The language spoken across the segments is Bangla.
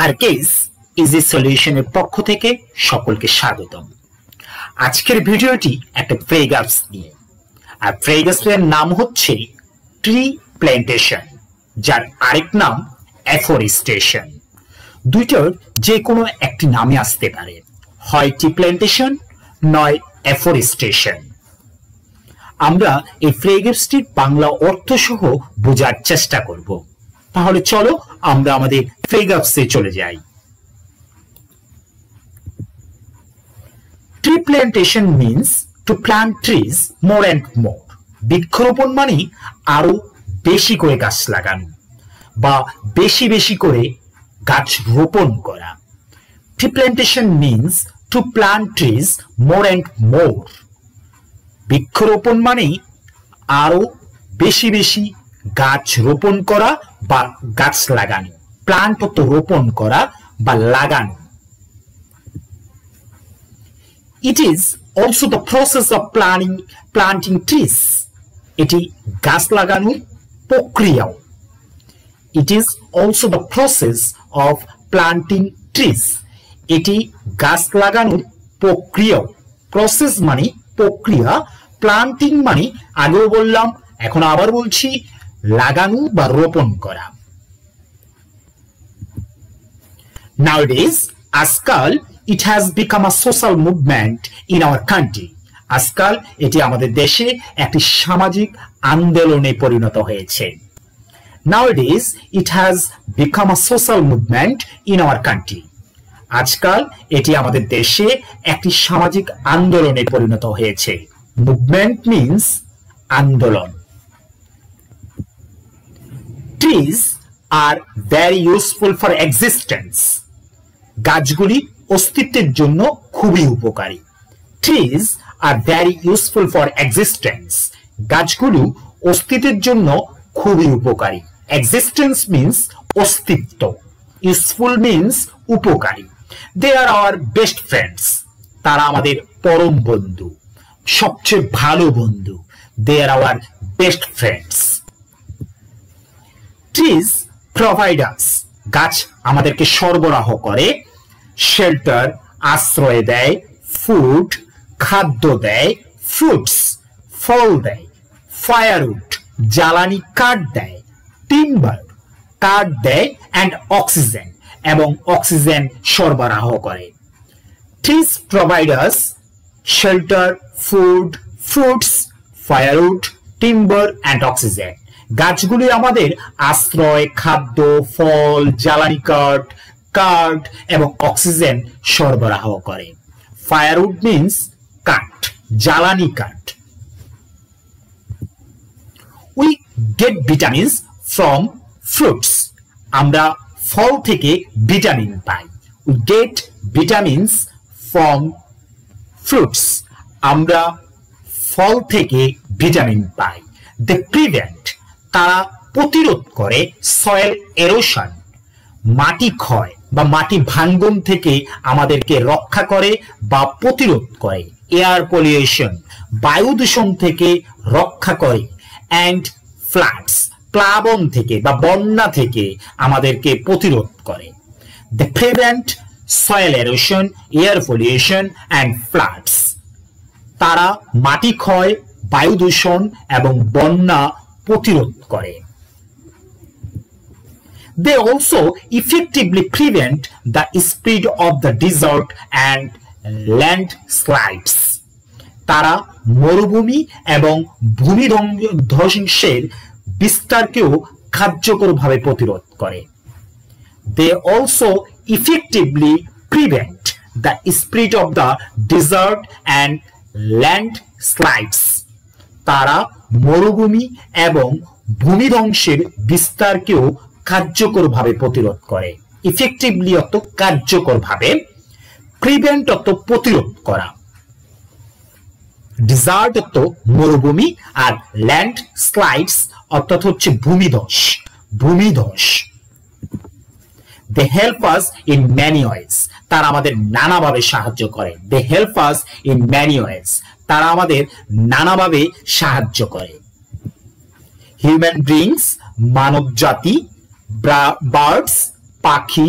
আরকেস ইজি সলিউশনের পক্ষ থেকে সকলকে স্বাগতম। আজকের ভিডিওটি একটা ফ্রেগার্স নিয়ে, আর ফ্রেগার্সের নাম হচ্ছে ট্রি প্ল্যান্টেশন, যার আরেক নাম এফোরেস্টেশন। দুইটার যে কোনো একটি নামে আসতে পারে, হয় ট্রি প্ল্যান্টেশন নয় এফোরেস্টেশন। আমরা এই ফ্রেগার্সটির বাংলা অর্থ সহ বোঝার চেষ্টা করব। তাহলে চলো আমরা আমাদের ফ্রেগার্সে চলে যাই। Tree plantation means to plant trees more and more. বৃক্ষরোপণ মানে আরো বেশি করে গাছ লাগানো বা বেশি বেশি করে গাছ রোপণ করা। Tree plantation means to plant trees more and more. বৃক্ষরোপণ মানে আরো বেশি বেশি গাছ রোপণ করা বা গাছ লাগানো। প্লান্ট তো রোপণ করা বা লাগানো। It is also the process of planting trees. এটি গাছ লাগানোর প্রক্রিয়াও। It is also the process of planting trees. এটি গাছ লাগানোর প্রক্রিয়াও। প্রসেস মানে প্রক্রিয়া, প্লান্টিং মানে আগেও বললাম, এখন আবার বলছি, লাগানো বা রোপণ করা। Nowadays, আজকাল it has become a social movement in our country. আজকাল এটি আমাদের দেশে একটি সামাজিক আন্দোলনে পরিণত হয়েছে। Nowadays, it has become a social movement in our country. আজকাল এটি আমাদের দেশে একটি সামাজিক আন্দোলনে পরিণত হয়েছে। Movement means আন্দোলন। Trees are very useful for existence. গাছগুলি অস্তিত্বের জন্য খুবই উপকারী। Trees are very useful for existence. গাছগুলো অস্তিত্বের জন্য খুবই উপকারী। Existence means অস্তিত্ব, useful means উপকারী। They are our best friends. তারা আমাদের পরম বন্ধু, সবচেয়ে ভালো বন্ধু। They are our best friends. Trees provide us. গাছ আমাদেরকে সরবরাহ করে। শেল্টার আশ্রয় দেয়, ফুড খাদ্য দেয়, ফ্রুটস ফল দেয়, ফায়ারউড জ্বালানি কাঠ দেয়, টিম্বার কাঠ দেয়, অ্যান্ড অক্সিজেন এবং অক্সিজেন সরবরাহ করে। Trees provide us shelter, food, fruits, firewood, timber and oxygen. গাছগুলি আমাদের আশ্রয়, খাদ্য, ফল, জ্বালানি কাঠ এবং অক্সিজেন সরবরাহ করে। ফায়ারউড মিন্স কাঠ, জ্বালানি কাঠ। We get vitamins from fruits. আমরা ফল থেকে vitamin pi. We get vitamins from fruits. আমরা ফল থেকে ভিটামিন পাই। দে প্রিভেন্ট, তারা প্রতিরোধ করে, সয়েল এরোশন, মাটি ক্ষয় বা মাটি ভাঙ্গন থেকে আমাদেরকে রক্ষা করে বা প্রতিরোধ করে। এয়ার পলিউশন, বায়ু দূষণ থেকে রক্ষা করে। অ্যান্ড ফ্লাডস, প্লাবন থেকে বা বন্যা থেকে আমাদেরকে প্রতিরোধ করে। They prevent soil erosion, air pollution and floods. তারা মাটি ক্ষয়, বায়ু দূষণ এবং বন্যা প্রতিরোধ করে। They also effectively prevent the spread of the desert and landslides. তারা মরুভূমি এবং ভূমিধ্বংসের বিস্তারকেও কার্যকরভাবে প্রতিরোধ করে। They also effectively prevent the spread of the desert and landslides. তারা মরুভূমি এবং ভূমিধ্বংসের বিস্তারকেও কার্যকরভাবে প্রতিরোধ করে। ইফেক্টিভলি অর্থ কার্যকরভাবে, প্রিভেন্ট অর্থ প্রতিরোধ করা, ডিজার্ট অর্থ মরুভূমি, আর ল্যান্ড স্লাইডস অর্থাৎ হচ্ছে ভূমিধস। They help us in many ways. তারা আমাদের নানাভাবে সাহায্য করে। They help us in many ways. তারা আমাদের নানাভাবে সাহায্য করে। হিউম্যান বিংস, মানব জাতি, বার্ডস পাখি,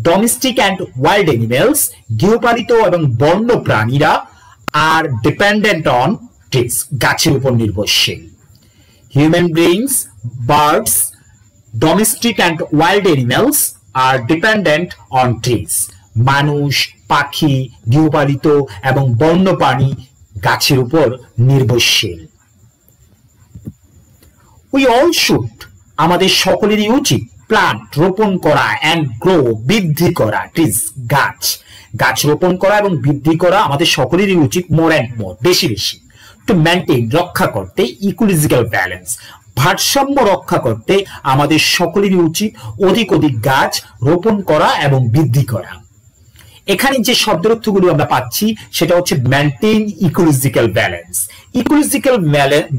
ডোমেস্টিক অ্যান্ড ওয়াইল্ড অ্যানিমেলস, গৃহপালিত এবং বন্য প্রাণীরা আর ডিপেন্ডেন্ট অন ট্রিজ, গাছের উপর নির্ভরশীল। Human beings, birds, domestic and wild animals are dependent on trees. মানুষ, পাখি, গৃহপালিত এবং বন্য প্রাণী গাছের উপর নির্ভরশীল। উই অল শুড, আমাদের সকলেরই উচিত প্লান্ট, রোপণ করা, অ্যান্ড গ্রো, বৃদ্ধি করা ট্রিজ, গাছ রোপণ করা এবং বৃদ্ধি করা আমাদের সকলেরই উচিত, মোর অ্যান্ড মোর, বেশি বেশি, টু মেনটেন, রক্ষা করতে, ইকোলজিক্যাল ব্যালেন্স, ভারসাম্য রক্ষা করতে আমাদের সকলেরই উচিত অধিক অধিক গাছ রোপণ করা এবং বৃদ্ধি করা। এখানে যে শব্দার্থগুলো আমরা পাচ্ছি সেটা হচ্ছে maintain ecological balance. Ecological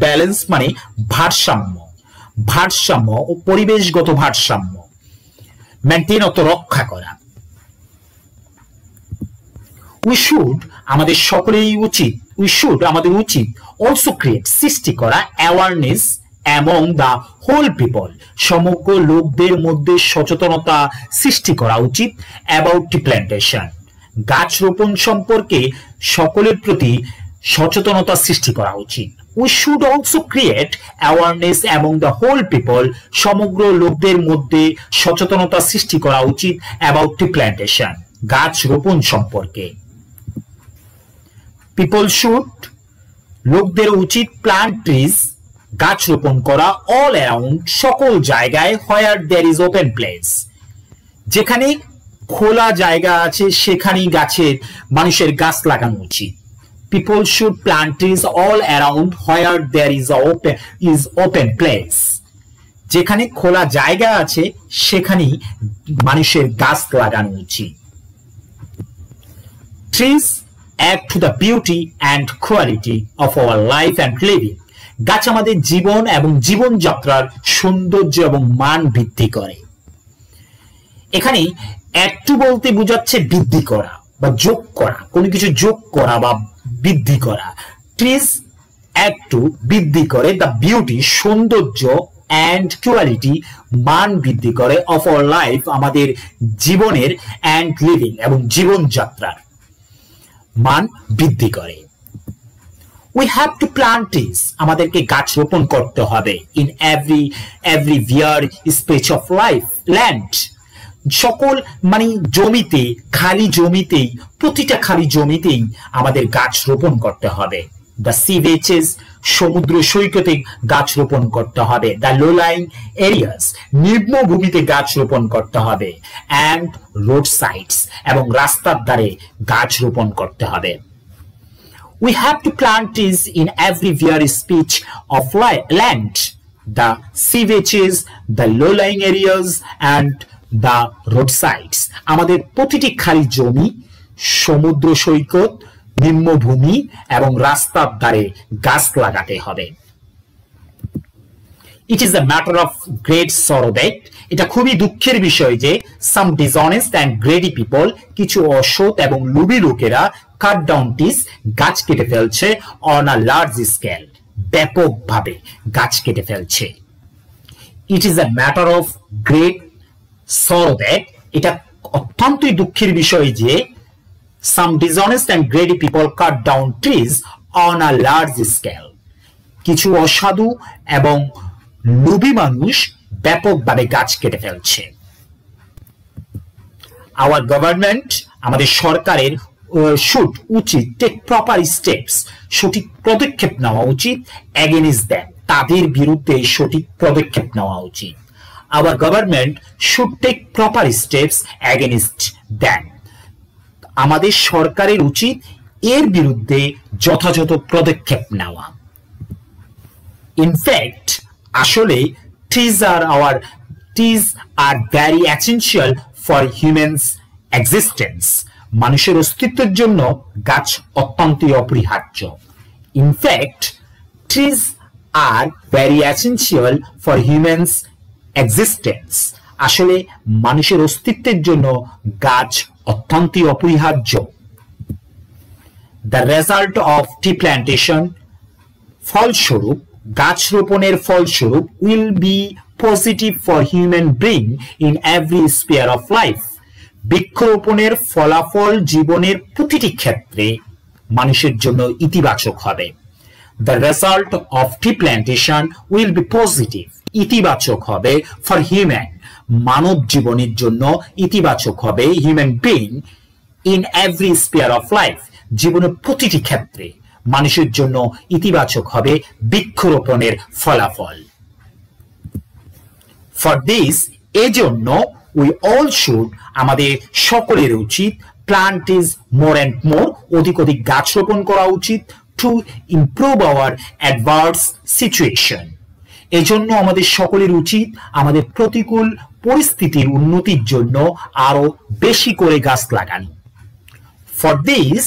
balance মানে ভারসাম্য ও পরিবেশগত ভারসাম্য, মেনটেন অত রক্ষা করা। আমাদের সকলেরই উচিত, আমাদের উচিত অলসো ক্রিয়েট, সৃষ্টি করা, awareness among the whole people, সমগ্র লোকদের মধ্যে সচেতনতা সৃষ্টি করা উচিত, অ্যাবাউট দি প্ল্যান্টেশন, গাছ রোপণ সম্পর্কে সকলের প্রতি সচেতনতা সৃষ্টি করা উচিত। We should also create awareness among the whole people, সমগ্র লোকদের মধ্যে সচেতনতা সৃষ্টি করা উচিত, অ্যাবাউট দি প্ল্যান্টেশন, গাছ রোপণ সম্পর্কে। পিপল শুড, লোকদের উচিত, প্লান্ট ট্রিজ, গাছ রোপণ করা, অল অ্যারাউন্ড, সকল জায়গায়, where there is open place, যেখানে খোলা জায়গা আছে সেখানেই মানুষের গাছ লাগানো উচিত। People should plant trees all around where there is open place, যেখানে খোলা জায়গা আছে সেখানেই মানুষের গাছ লাগানো উচিত। Trees add to the beauty and quality of our life and living, গাছ আমাদের জীবন এবং জীবনযাত্রার সৌন্দর্য এবং মান বৃদ্ধি করে। এখানে অ্যাড টু বলতে বোঝাচ্ছে বৃদ্ধি করা বা যোগ করা, কোনো কিছু যোগ করা বা বৃদ্ধি করা। ট্রিজ অ্যাড টু, বৃদ্ধি করে, দ্য বিউটি, সৌন্দর্য, অ্যান্ড কোয়ালিটি, মান বৃদ্ধি করে, অফ আওয়ার লাইফ, আমাদের জীবনের, অ্যান্ড লিভিং, এবং জীবনযাত্রার মান বৃদ্ধি করে। We have to plant trees, আমাদেরকে গাছ রোপণ করতে হবে, in every where space of life, land, সকল মানে জমিতে, খালি জমিতেই, প্রতিটা খালি জমিতেই আমাদের গাছ রোপণ করতে হবে। দ্য সি বিচেস, সমুদ্র সৈকতে গাছ রোপণ করতে হবে। দ্য লো লাইং এরিয়াস, নিম্ন ভূমিতে গাছ রোপণ করতে হবে। অ্যান্ড রোড সাইডস, এবং রাস্তার ধারে গাছ রোপণ করতে হবে। We have to plant trees in every where speech of land, the sea beaches, the low-lying areas, and the roadsides. আমাদের প্রতিটি খালি জমি, সমুদ্র সৈকত, নিম্নভূমি এবং রাস্তার ধারে গাছ লাগাতে হবে। It is a matter of great sorrow that, এটা খুবই দুঃখের বিষয় যে some dishonest and greedy people, কিছু অসৎ এবং লোভী লোকেরা cut down trees, গাছ কেটে ফেলছে, on a large scale, ব্যাপকভাবে গাছ কেটে ফেলছে। It is a matter of great sorrow that, এটা অত্যন্তই দুঃখের বিষয় যে some dishonest and greedy people cut down trees on a large scale, কিছু অসাধু এবং লোভী মানুষ ব্যাপকভাবে গাছ কেটে ফেলছে। Our government, আমাদের সরকারের শুড, উচিত, টেক প্রপার স্টেপস, সঠিক পদক্ষেপ নেওয়া উচিত, এগেইনস্ট দ্যাম, তাদের বিরুদ্ধে সঠিক পদক্ষেপ নেওয়া উচিত। Our government should take proper steps against them, আমাদের সরকারের উচিত এর বিরুদ্ধে যথাযথ পদক্ষেপ নেওয়া। In fact, আসলে trees are very essential for humans existence, মানুষের অস্তিত্বের জন্য গাছ অত্যন্তই অপরিহার্য। In fact, trees are very essential for humans existence, আসলে মানুষের অস্তিত্বের জন্য গাছ অত্যন্তই অপরিহার্য। The result of tree plantation, ফলস্বরূপ, গাছ রোপণের ফলস্বরূপ, will be positive for human being in every sphere of life, বৃক্ষরোপণের ফলাফল জীবনের প্রতিটি ক্ষেত্রে মানুষের জন্য ইতিবাচক হবে। The result of tree plantation will be positive. ইতিবাচক হবে for human, মানব জীবনের জন্য ইতিবাচক হবে, human being in every sphere of life, জীবনের প্রতিটি ক্ষেত্রে মানুষের জন্য ইতিবাচক হবে বৃক্ষরোপণের ফলাফল। For this, এজন্য we all should, আমাদের সকলের উচিত plant trees more and more, অধিক অধিক গাছ রোপণ করা উচিত to improve our adverse situation. এজন্য আমাদের সকলের উচিত আমাদের প্রতিকূল পরিস্থিতির উন্নতির জন্য আরো বেশি করে গাছ লাগানো। For this,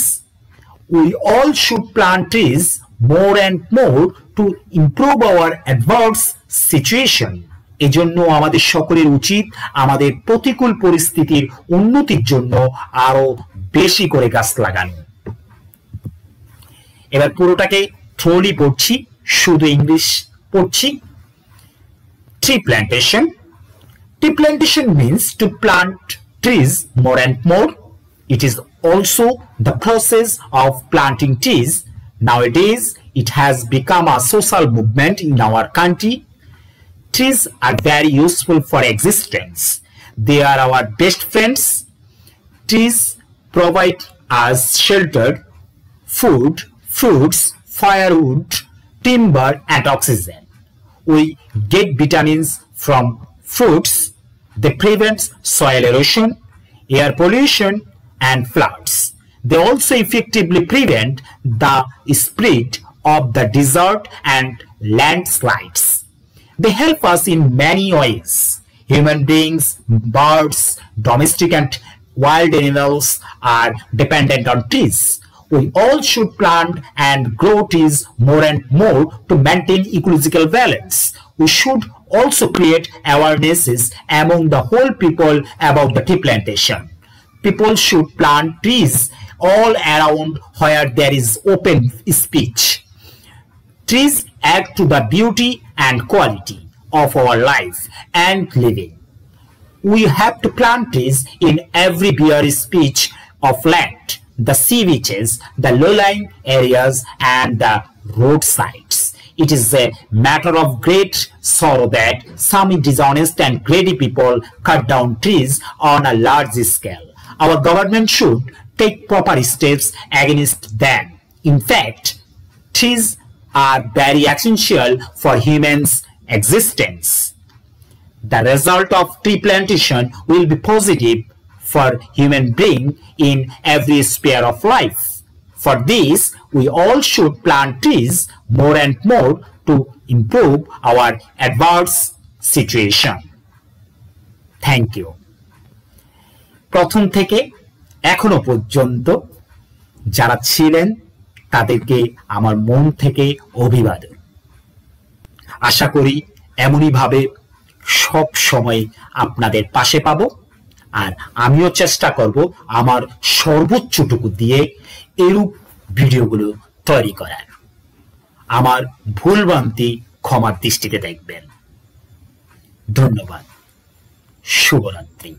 we all should plant trees more and more to improve our adverse situation. এজন্য আমাদের সকলের উচিত আমাদের প্রতিকূল পরিস্থিতির উন্নতির জন্য আরো বেশি করে গাছ লাগানো। এবার পুরোটাকে থ্রোলি পড়ছি, শুধু ইংলিশ পড়ছি। Tree plantation. Tree plantation means to plant trees more and more. It is also the process of planting trees. Nowadays, it has become a social movement in our country. Trees are very useful for existence. They are our best friends. Trees provide us shelter, food, fruits, firewood, timber, and oxygen. We get vitamins from fruits. They prevent soil erosion, air pollution, and floods. They also effectively prevent the spread of the desert and landslides. They help us in many ways. Human beings, birds, domestic and wild animals are dependent on trees. We all should plant and grow trees more and more to maintain ecological balance. We should also create awarenesses among the whole people about the tree plantation. People should plant trees all around where there is open speech. Trees add to the beauty and quality of our life and living. We have to plant trees in every bare speech of land, the sea beaches, the low-lying areas, and the roadsides. It is a matter of great sorrow that some dishonest and greedy people cut down trees on a large scale. Our government should take proper steps against them. In fact, trees are very essential for humans' existence. The result of tree plantation will be positive for human being in every sphere of life. For this, we all should plant trees more and more to improve our adverse situation. Thank you. প্রথম থেকে এখনো পর্যন্ত যারা ছিলেন তাদেরকে আমার মন থেকে অভিবাদন। আশা করি এমনই ভাবে সব সময় আপনাদের পাশে পাবো, আর আমিও চেষ্টা করব আমার সর্বোচ্চটুকু দিয়ে এরূপ ভিডিওগুলো তৈরি করার। আমার ভুলভ্রান্তি ক্ষমার দৃষ্টিতে দেখবেন। ধন্যবাদ। শুভরাত্রি।